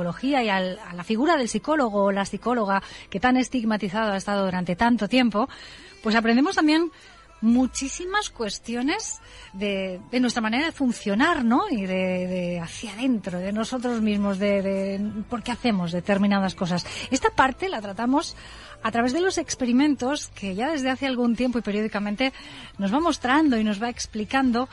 psicología y a la figura del psicólogo o la psicóloga que tan estigmatizado ha estado durante tanto tiempo, pues aprendemos también muchísimas cuestiones de nuestra manera de funcionar, ¿no? Y de hacia adentro, de nosotros mismos, de por qué hacemos determinadas cosas. Esta parte la tratamos a través de los experimentos que ya desde hace algún tiempo y periódicamente nos va mostrando y nos va explicando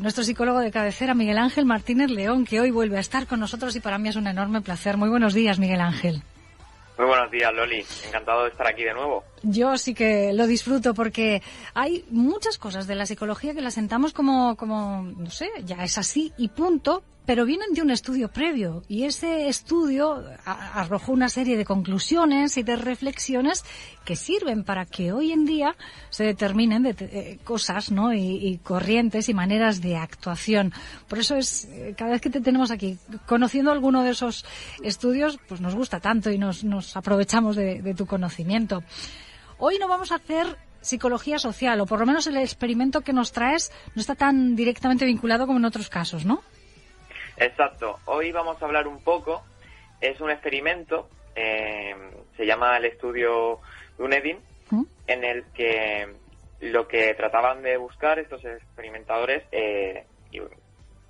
nuestro psicólogo de cabecera, Miguel Ángel Martínez León, que hoy vuelve a estar con nosotros y para mí es un enorme placer. Muy buenos días, Miguel Ángel. Muy buenos días, Loli. Encantado de estar aquí de nuevo. Yo sí que lo disfruto porque hay muchas cosas de la psicología que las sentamos como no sé, ya es así y punto, pero vienen de un estudio previo y ese estudio arrojó una serie de conclusiones y de reflexiones que sirven para que hoy en día se determinen cosas, ¿no? Y corrientes y maneras de actuación. Por eso es cada vez que te tenemos aquí conociendo alguno de esos estudios, pues nos gusta tanto y nos aprovechamos de tu conocimiento. Hoy no vamos a hacer psicología social, o por lo menos el experimento que nos traes no está tan directamente vinculado como en otros casos, ¿no? Exacto. Hoy vamos a hablar un poco, es un experimento, se llama el estudio Dunedin, en el que lo que trataban de buscar estos experimentadores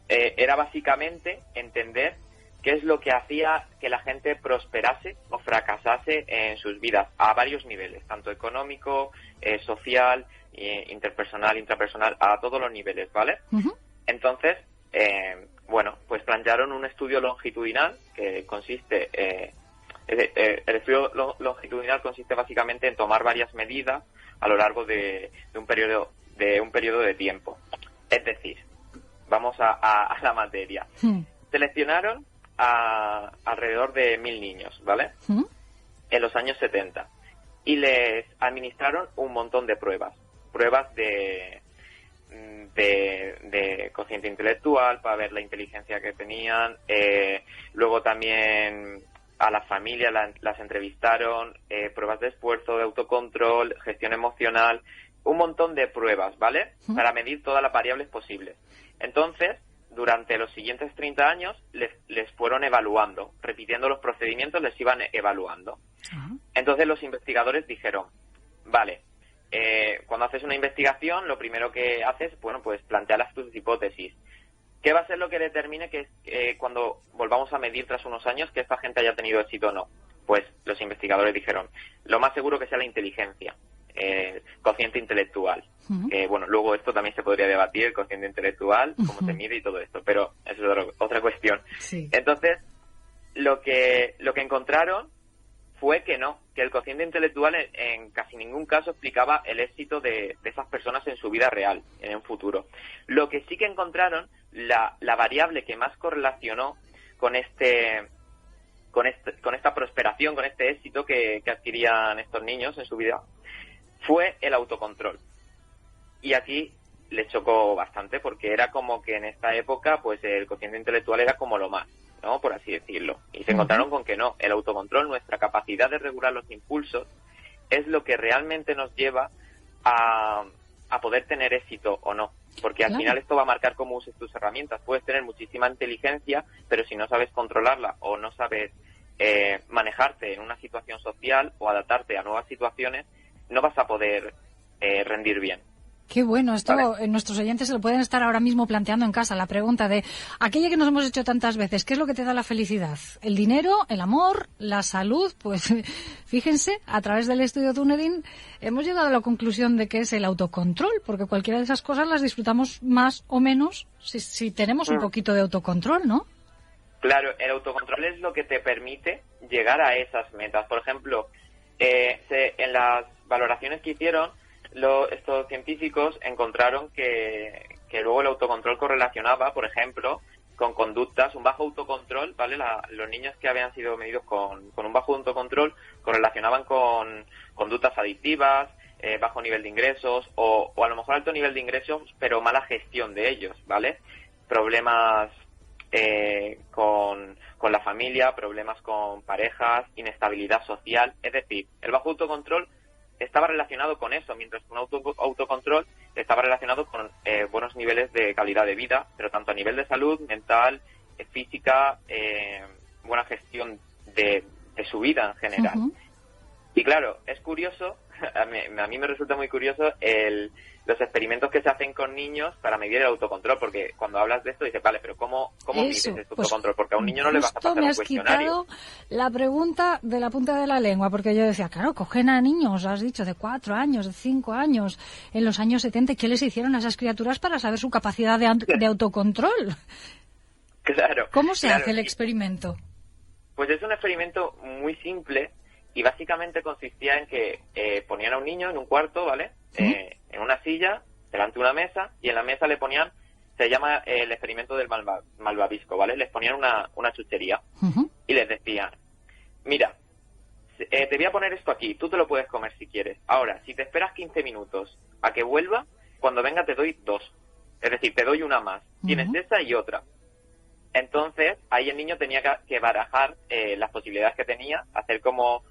era básicamente entender qué es lo que hacía que la gente prosperase o fracasase en sus vidas a varios niveles, tanto económico, social, interpersonal, intrapersonal, a todos los niveles, ¿vale? Uh-huh. Entonces, pues plantearon un estudio longitudinal que consiste, el estudio longitudinal consiste básicamente en tomar varias medidas a lo largo de un periodo de tiempo. Es decir, vamos a la materia. Seleccionaron a alrededor de 1.000 niños, ¿vale? En los años 70. Y les administraron un montón de pruebas de cociente intelectual para ver la inteligencia que tenían. Luego también a las familias las entrevistaron, pruebas de esfuerzo, de autocontrol, gestión emocional, un montón de pruebas, ¿vale? Para medir todas las variables posibles. Entonces, durante los siguientes 30 años les fueron evaluando, repitiendo los procedimientos, les iban evaluando. Entonces los investigadores dijeron, vale, cuando haces una investigación, lo primero que haces, pues plantear tus hipótesis. ¿Qué va a ser lo que determine que cuando volvamos a medir tras unos años que esta gente haya tenido éxito o no? Pues los investigadores dijeron, lo más seguro que sea la inteligencia, cociente intelectual. Luego esto también se podría debatir, el cociente intelectual, cómo se mide y todo esto, pero eso es otra cuestión. Sí. Entonces, lo que encontraron fue que el cociente intelectual en casi ningún caso explicaba el éxito de esas personas en su vida real, en un futuro. Lo que sí que encontraron, la variable que más correlacionó con esta prosperación, con este éxito que adquirían estos niños en su vida, fue el autocontrol. Y aquí les chocó bastante porque era como que en esta época pues el cociente intelectual era como lo más, ¿no? Por así decirlo. Y se encontraron con que no, el autocontrol, nuestra capacidad de regular los impulsos, es lo que realmente nos lleva a poder tener éxito o no. Porque al final esto va a marcar cómo uses tus herramientas. Puedes tener muchísima inteligencia, pero si no sabes controlarla o no sabes manejarte en una situación social o adaptarte a nuevas situaciones, no vas a poder rendir bien. Qué bueno, esto nuestros oyentes se lo pueden estar ahora mismo planteando en casa, la pregunta de aquella que nos hemos hecho tantas veces, ¿qué es lo que te da la felicidad? ¿El dinero, el amor, la salud? Pues fíjense, a través del estudio Dunedin hemos llegado a la conclusión de que es el autocontrol, porque cualquiera de esas cosas las disfrutamos más o menos si tenemos un poquito de autocontrol, ¿no? Claro, el autocontrol es lo que te permite llegar a esas metas. Por ejemplo, en las valoraciones que hicieron, estos científicos encontraron que luego el autocontrol correlacionaba, por ejemplo, con conductas, un bajo autocontrol, ¿vale? Los niños que habían sido medidos con un bajo autocontrol correlacionaban con conductas adictivas, bajo nivel de ingresos o a lo mejor alto nivel de ingresos, pero mala gestión de ellos, ¿vale? Problemas con la familia, problemas con parejas, inestabilidad social. Es decir, el bajo autocontrol estaba relacionado con eso, mientras que un autocontrol estaba relacionado con buenos niveles de calidad de vida, pero tanto a nivel de salud, mental, física, buena gestión de su vida en general. Uh-huh. Y claro, es curioso, a mí me resulta muy curioso los experimentos que se hacen con niños para medir el autocontrol, porque cuando hablas de esto dices, vale, pero ¿cómo mides este autocontrol? Porque a un niño no le vas a pasar un cuestionario. Me has quitado la pregunta de la punta de la lengua, porque yo decía, claro, cogen a niños, has dicho, de 4 años, de 5 años, en los años 70, ¿qué les hicieron a esas criaturas para saber su capacidad de autocontrol? Claro. ¿Cómo se hace el experimento? Pues es un experimento muy simple y básicamente consistía en que ponían a un niño en un cuarto, ¿vale? En una silla, delante de una mesa, y en la mesa le ponían, se llama el experimento del malvavisco, ¿vale? Les ponían una chuchería y les decían, mira, te voy a poner esto aquí, tú te lo puedes comer si quieres. Ahora, si te esperas 15 minutos a que vuelva, cuando venga te doy 2. Es decir, te doy una más. Tienes esa y otra. Entonces, ahí el niño tenía que barajar las posibilidades que tenía, hacer como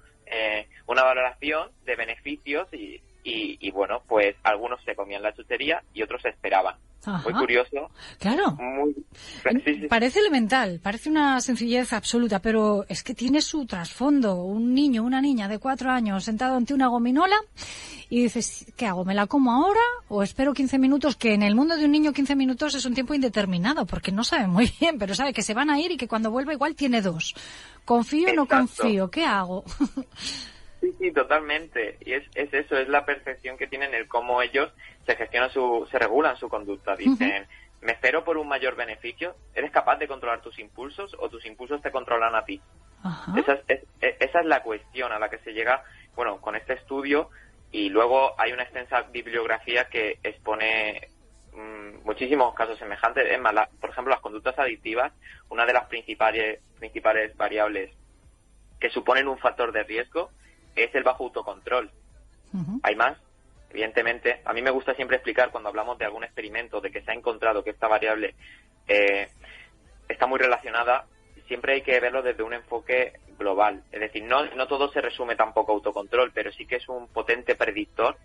una valoración de beneficios y bueno, pues algunos se comían la chuchería y otros se esperaban. Ajá. Muy curioso. Claro. Sí. Parece elemental, parece una sencillez absoluta, pero es que tiene su trasfondo. Un niño, una niña de 4 años sentado ante una gominola y dices, ¿qué hago? ¿Me la como ahora o espero 15 minutos? Que en el mundo de un niño 15 minutos es un tiempo indeterminado, porque no sabe muy bien, pero sabe que se van a ir y que cuando vuelva igual tiene 2. ¿Confío o no confío? ¿Qué hago? Sí, totalmente. Y es eso, es la percepción que tienen, el cómo ellos se regulan su conducta. Dicen, me espero por un mayor beneficio. ¿Eres capaz de controlar tus impulsos o tus impulsos te controlan a ti? Esa es la cuestión a la que se llega, bueno, con este estudio. Y luego hay una extensa bibliografía que expone muchísimos casos semejantes. Es más, por ejemplo, las conductas adictivas, una de las principales variables que suponen un factor de riesgo es el bajo autocontrol. Hay más, evidentemente. A mí me gusta siempre explicar cuando hablamos de algún experimento, de que se ha encontrado que esta variable está muy relacionada, siempre hay que verlo desde un enfoque global. Es decir, no todo se resume tampoco a autocontrol, pero sí que es un potente predictor,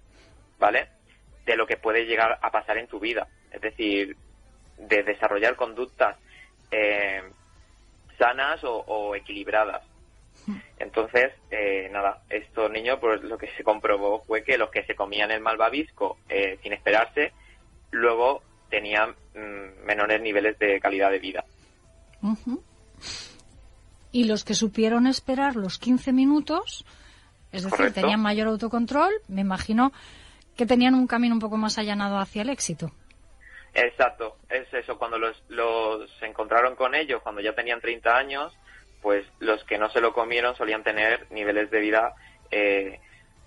¿vale?, de lo que puede llegar a pasar en tu vida. Es decir, de desarrollar conductas sanas o equilibradas. Entonces, nada, estos niños, pues lo que se comprobó fue que los que se comían el malvavisco sin esperarse, luego tenían menores niveles de calidad de vida. Y los que supieron esperar los 15 minutos, es decir, correcto, tenían mayor autocontrol, me imagino que tenían un camino un poco más allanado hacia el éxito. Exacto, es eso, cuando los encontraron con ellos, cuando ya tenían 30 años, pues los que no se lo comieron solían tener niveles de vida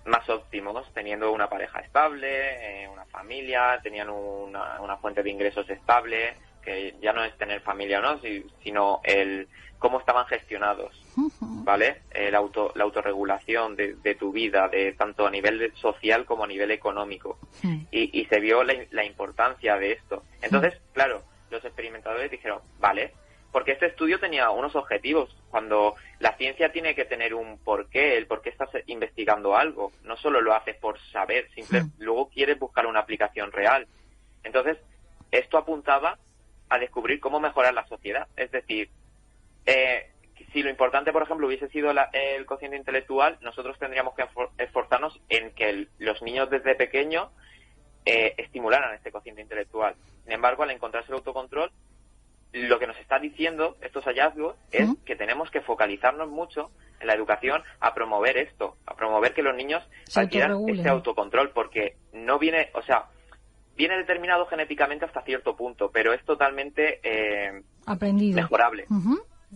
más óptimos, teniendo una pareja estable, una familia, tenían una fuente de ingresos estable, que ya no es tener familia o no, sino el cómo estaban gestionados, ¿vale? La autorregulación de tu vida, de tanto a nivel social como a nivel económico. Y se vio la importancia de esto. Entonces, claro, los experimentadores dijeron, vale, porque este estudio tenía unos objetivos. Cuando la ciencia tiene que tener un porqué, el por qué estás investigando algo, no solo lo haces por saber, luego quieres buscar una aplicación real. Entonces, esto apuntaba a descubrir cómo mejorar la sociedad. Es decir, si lo importante, por ejemplo, hubiese sido el cociente intelectual, nosotros tendríamos que esforzarnos en que los niños desde pequeños estimularan este cociente intelectual. Sin embargo, al encontrarse el autocontrol, lo que nos está diciendo estos hallazgos es que tenemos que focalizarnos mucho en la educación a promover esto, a promover que los niños adquieran este autocontrol, porque no viene, o sea, viene determinado genéticamente hasta cierto punto, pero es totalmente aprendido, mejorable.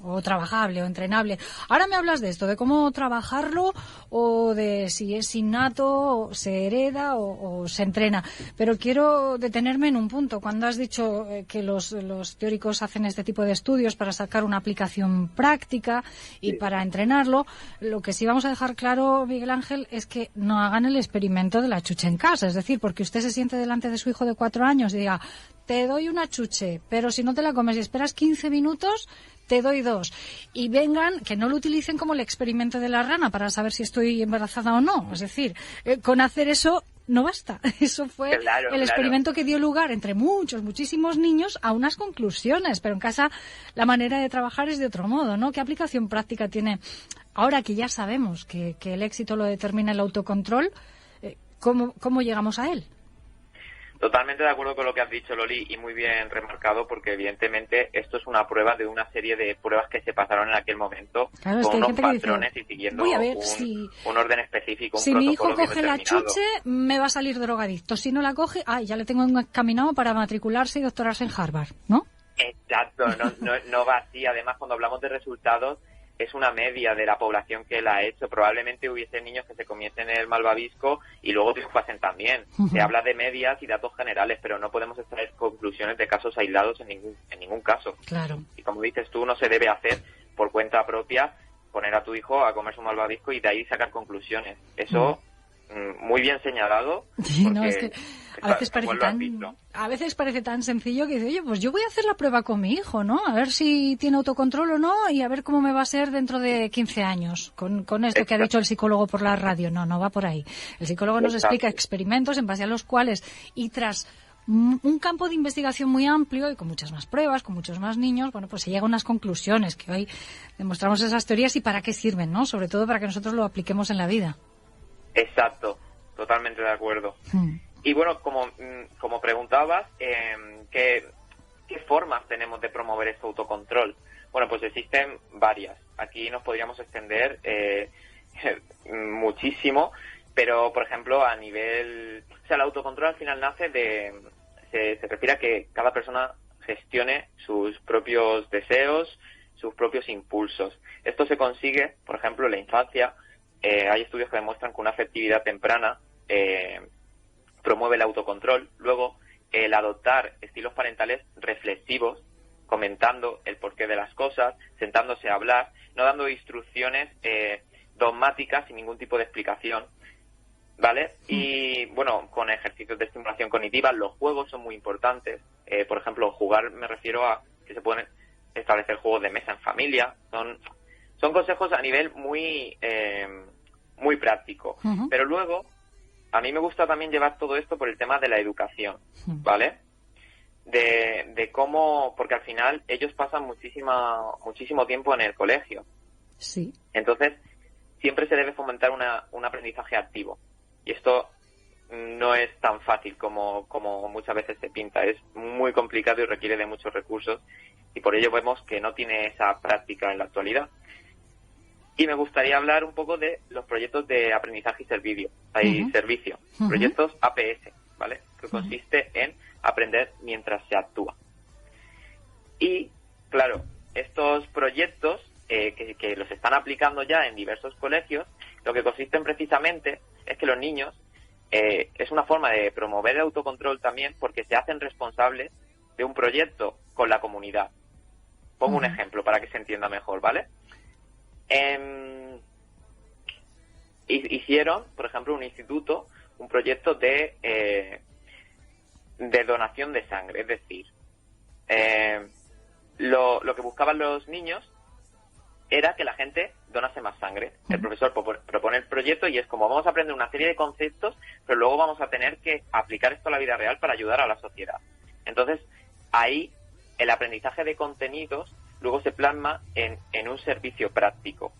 O trabajable, o entrenable. Ahora me hablas de esto, de cómo trabajarlo, o de si es innato, se hereda o se entrena. Pero quiero detenerme en un punto. Cuando has dicho que los teóricos hacen este tipo de estudios para sacar una aplicación práctica y para entrenarlo, lo que sí vamos a dejar claro, Miguel Ángel, es que no hagan el experimento de la chuche en casa. Es decir, porque usted se siente delante de su hijo de 4 años y diga, te doy una chuche, pero si no te la comes y esperas 15 minutos, te doy 2. Y vengan, que no lo utilicen como el experimento de la rana para saber si estoy embarazada o no. Es decir, con hacer eso no basta. Eso fue el experimento que dio lugar entre muchísimos niños a unas conclusiones. Pero en casa la manera de trabajar es de otro modo, ¿no? ¿Qué aplicación práctica tiene? Ahora que ya sabemos que el éxito lo determina el autocontrol, ¿cómo llegamos a él? Totalmente de acuerdo con lo que has dicho, Loli, y muy bien remarcado, porque evidentemente esto es una prueba de una serie de pruebas que se pasaron en aquel momento, claro, con unos patrones y siguiendo un orden específico, un si mi hijo coge la determinado. chuche, me va a salir drogadicto. Si no la coge, ya le tengo encaminado para matricularse y doctorarse en Harvard, ¿no? Exacto, no va así. Además, cuando hablamos de resultados, es una media de la población que la ha hecho. Probablemente hubiese niños que se comiesen el malvavisco y luego triunfasen también. Se habla de medias y datos generales, pero no podemos extraer conclusiones de casos aislados en ningún caso. Claro. Y como dices tú, no se debe hacer por cuenta propia, poner a tu hijo a comerse un malvavisco y de ahí sacar conclusiones. Eso, muy bien señalado. Sí, no, es que a veces parece tan sencillo que dice, oye, pues yo voy a hacer la prueba con mi hijo, ¿no? A ver si tiene autocontrol o no y a ver cómo me va a ser dentro de 15 años con esto que ha dicho el psicólogo por la radio. No va por ahí. El psicólogo nos explica experimentos en base a los cuales, y tras un campo de investigación muy amplio y con muchas más pruebas, con muchos más niños, bueno, pues se llega a unas conclusiones que hoy demostramos esas teorías y para qué sirven, ¿no? Sobre todo para que nosotros lo apliquemos en la vida. Exacto, totalmente de acuerdo. Y bueno, como preguntabas, ¿qué formas tenemos de promover este autocontrol? Bueno, pues existen varias. Aquí nos podríamos extender muchísimo, pero por ejemplo a nivel... O sea, el autocontrol al final nace se refiere a que cada persona gestione sus propios deseos, sus propios impulsos. Esto se consigue, por ejemplo, en la infancia. Hay estudios que demuestran que una afectividad temprana promueve el autocontrol. Luego, el adoptar estilos parentales reflexivos, comentando el porqué de las cosas, sentándose a hablar, no dando instrucciones dogmáticas sin ningún tipo de explicación, ¿vale? Y, bueno, con ejercicios de estimulación cognitiva, los juegos son muy importantes. Por ejemplo, jugar, me refiero a que se pueden establecer juegos de mesa en familia. Son consejos a nivel muy práctico. Pero luego, a mí me gusta también llevar todo esto por el tema de la educación, ¿vale? De cómo, porque al final ellos pasan muchísimo tiempo en el colegio. Sí. Entonces, siempre se debe fomentar un aprendizaje activo. Y esto no es tan fácil como muchas veces se pinta. Es muy complicado y requiere de muchos recursos. Y por ello vemos que no tiene esa práctica en la actualidad. Y me gustaría hablar un poco de los proyectos de aprendizaje y servicio. Proyectos APS, ¿vale? Que consiste en aprender mientras se actúa. Y, claro, estos proyectos que los están aplicando ya en diversos colegios, lo que consisten precisamente es que los niños, es una forma de promover el autocontrol también porque se hacen responsables de un proyecto con la comunidad. Pongo un ejemplo para que se entienda mejor, ¿vale? Hicieron, por ejemplo, un instituto, un proyecto de donación de sangre, es decir, lo que buscaban los niños era que la gente donase más sangre. El profesor propone el proyecto y es como vamos a aprender una serie de conceptos, pero luego vamos a tener que aplicar esto a la vida real para ayudar a la sociedad. Entonces, ahí el aprendizaje de contenidos luego se plasma en un servicio práctico.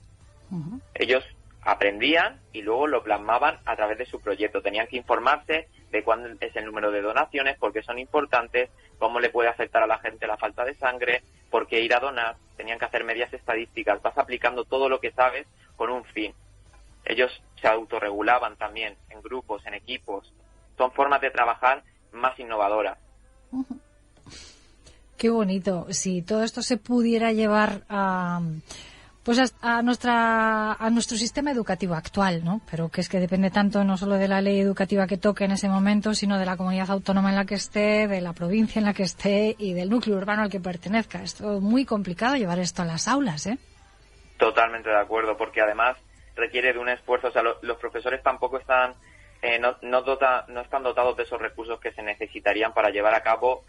Ellos aprendían y luego lo plasmaban a través de su proyecto. Tenían que informarse de cuándo es el número de donaciones, por qué son importantes, cómo le puede afectar a la gente la falta de sangre, por qué ir a donar. Tenían que hacer medias estadísticas. Vas aplicando todo lo que sabes con un fin. Ellos se autorregulaban también en grupos, en equipos. Son formas de trabajar más innovadoras. Qué bonito. Si todo esto se pudiera llevar a nuestro sistema educativo actual, ¿no? Pero que es que depende tanto no solo de la ley educativa que toque en ese momento, sino de la comunidad autónoma en la que esté, de la provincia en la que esté y del núcleo urbano al que pertenezca. Es muy complicado llevar esto a las aulas, ¿eh? Totalmente de acuerdo, porque además requiere de un esfuerzo. O sea, los profesores tampoco están no están dotados de esos recursos que se necesitarían para llevar a cabo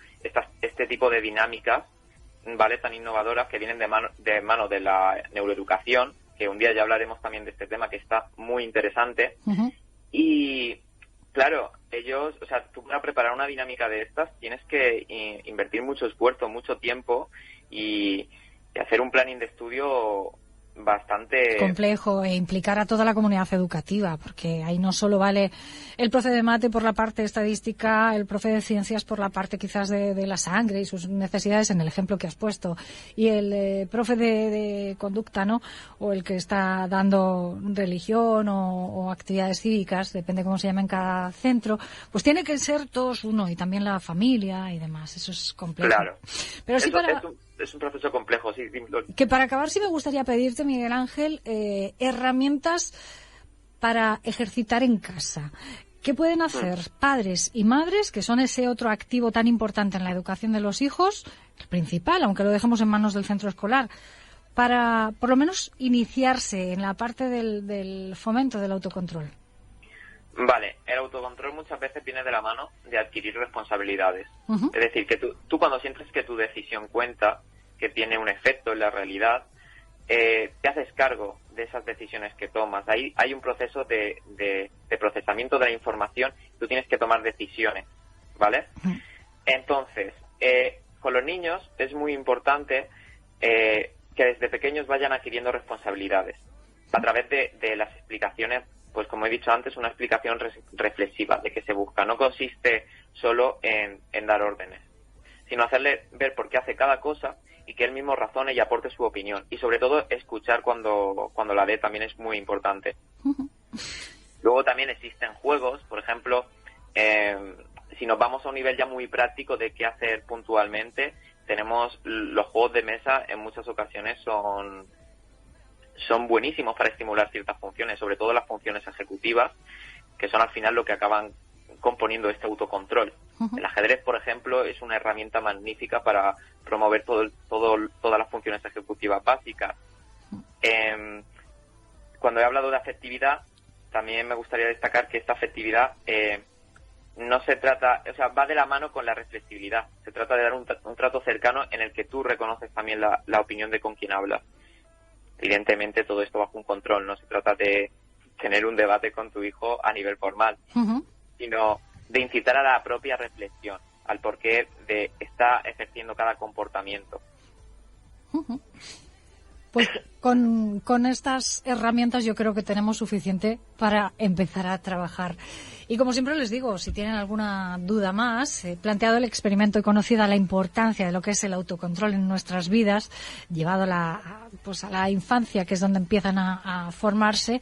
este tipo de dinámicas, ¿vale?, tan innovadoras que vienen de mano de la neuroeducación, que un día ya hablaremos también de este tema, que está muy interesante. Y Claro, ellos, o sea, tú para preparar una dinámica de estas tienes que invertir mucho esfuerzo, mucho tiempo y hacer un planning de estudio bastante complejo e implicar a toda la comunidad educativa, porque ahí no solo vale el profe de mate por la parte estadística, el profe de ciencias por la parte quizás de la sangre y sus necesidades en el ejemplo que has puesto, y el profe de conducta, ¿no? O el que está dando religión o actividades cívicas, depende cómo se llama en cada centro, pues tiene que ser todos uno, y también la familia y demás. Eso es complejo. Claro. Pero sí, Es un proceso complejo, sí. Que para acabar sí me gustaría pedirte, Miguel Ángel, herramientas para ejercitar en casa. ¿Qué pueden hacer padres y madres, que son ese otro activo tan importante en la educación de los hijos, el principal, aunque lo dejemos en manos del centro escolar, para por lo menos iniciarse en la parte del fomento del autocontrol? Vale, el autocontrol muchas veces viene de la mano de adquirir responsabilidades. Es decir, que tú cuando sientes que tu decisión cuenta, que tiene un efecto en la realidad, te haces cargo de esas decisiones que tomas. Ahí hay un proceso de procesamiento de la información, tú tienes que tomar decisiones, ¿vale? Entonces, con los niños es muy importante que desde pequeños vayan adquiriendo responsabilidades a través de las explicaciones. Pues como he dicho antes, una explicación reflexiva de qué se busca. No consiste solo en dar órdenes, sino hacerle ver por qué hace cada cosa y que él mismo razone y aporte su opinión. Y sobre todo, escuchar cuando la dé también es muy importante. Luego también existen juegos, por ejemplo, si nos vamos a un nivel ya muy práctico de qué hacer puntualmente, tenemos los juegos de mesa, en muchas ocasiones son buenísimos para estimular ciertas funciones, sobre todo las funciones ejecutivas, que son al final lo que acaban componiendo este autocontrol. El ajedrez, por ejemplo, es una herramienta magnífica para promover todas las funciones ejecutivas básicas. Cuando he hablado de afectividad, también me gustaría destacar que esta afectividad no se trata, o sea, va de la mano con la reflexibilidad. Se trata de dar un trato cercano en el que tú reconoces también la opinión de con quien hablas. Evidentemente todo esto bajo un control, no se trata de tener un debate con tu hijo a nivel formal, sino de incitar a la propia reflexión, al porqué de está ejerciendo cada comportamiento. Pues con estas herramientas yo creo que tenemos suficiente para empezar a trabajar. Y como siempre les digo, si tienen alguna duda más, he planteado el experimento y conocida la importancia de lo que es el autocontrol en nuestras vidas, llevado a la infancia, que es donde empiezan a formarse,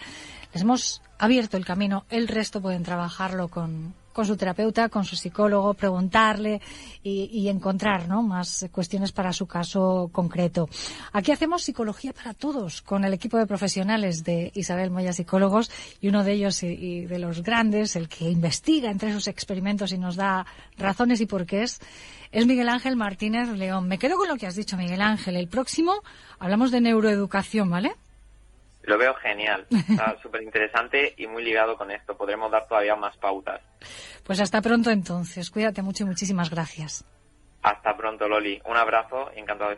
les hemos abierto el camino. El resto pueden trabajarlo con su terapeuta, con su psicólogo, preguntarle y encontrar, ¿no?, más cuestiones para su caso concreto. Aquí hacemos psicología para todos con el equipo de profesionales de Isabel Moya Psicólogos, y uno de ellos y de los grandes, el que investiga entre sus experimentos y nos da razones y porqués, es Miguel Ángel Martínez León. Me quedo con lo que has dicho, Miguel Ángel. El próximo hablamos de neuroeducación, ¿vale? Lo veo genial, está súper interesante y muy ligado con esto. Podremos dar todavía más pautas. Pues hasta pronto entonces. Cuídate mucho y muchísimas gracias. Hasta pronto, Loli. Un abrazo y encantado de